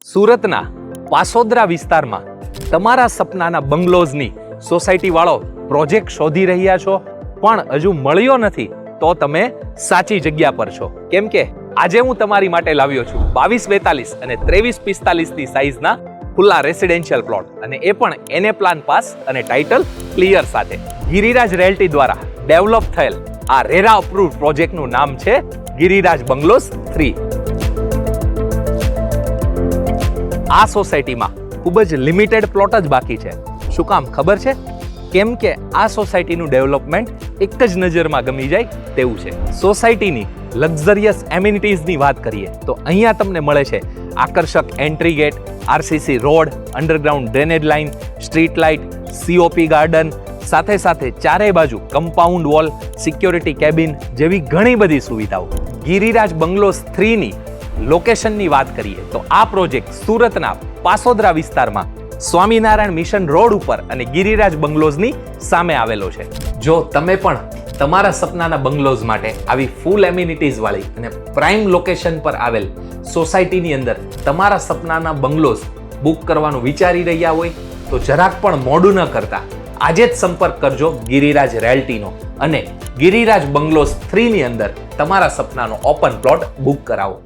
સુરતના પાસોદરા વિસ્તારમાં તમારા સપનાના બંગલોઝની સોસાયટી વાળો પ્રોજેક્ટ શોધી રહ્યા છો પણ હજુ મળ્યો નથી તો તમે સાચી જગ્યા પર છો. કેમ કે આજે હું તમારી માટે લાવ્યો છું 2242 અને 2345 ની સાઈઝના ખુલ્લા રેસિડેન્શિયલ પ્લોટ, અને એ પણ એને પ્લાન પાસ અને ટાઇટલ ક્લિયર સાથે. ગિરિરાજ રિયલ્ટી દ્વારા ડેવલપ થયેલ આ રેરા અપ્રુવ્ડ પ્રોજેક્ટનું નામ છે ગિરિરાજ બંગલોઝ 3. આ સોસાયટીમાં ખૂબ જ લિમિટેડ પ્લોટ જ બાકી છે. શું કામ ખબર છે? કેમ કે આ સોસાયટીનું ડેવલપમેન્ટ એક જ નજરમાં ગમી જાય તેવું છે. સોસાયટીની લક્ઝરિયસ એમિનિટીઝની વાત કરીએ તો અહીંયા તમને મળે છે આકર્ષક entry gate, RCC road, underground drainage line, street light, COP garden, સાથે સાથે ચારે બાજુ કમ્પાઉન્ડ વોલ, સિક્યોરિટી કેબિન જેવી ઘણી બધી સુવિધાઓ. ગિરિરાજ બંગલોઝ 3 ની લોકેશનની વાત કરીએ તો આ પ્રોજેક્ટ સુરતના પાસોદરા વિસ્તારમાં સ્વામિનારાયણ મિશન રોડ ઉપર અને ગિરિરાજ બંગલોઝની સામે આવેલો છે. જો તમે પણ તમારા સપનાના બંગલોઝ માટે આવી ફૂલ એમિનિટીઝ વાળી અને પ્રાઇમ લોકેશન પર આવેલ સોસાયટીની અંદર તમારા સપનાના બંગલોઝ બુક કરવાનું વિચારી રહ્યા હોય તો જરાક પણ મોડું ન કરતા આજે જ સંપર્ક કરજો ગિરિરાજ રિયલ્ટીનો અને ગિરિરાજ બંગલોઝ 3 ની અંદર તમારા સપનાનો ઓપન પ્લોટ બુક કરાવો.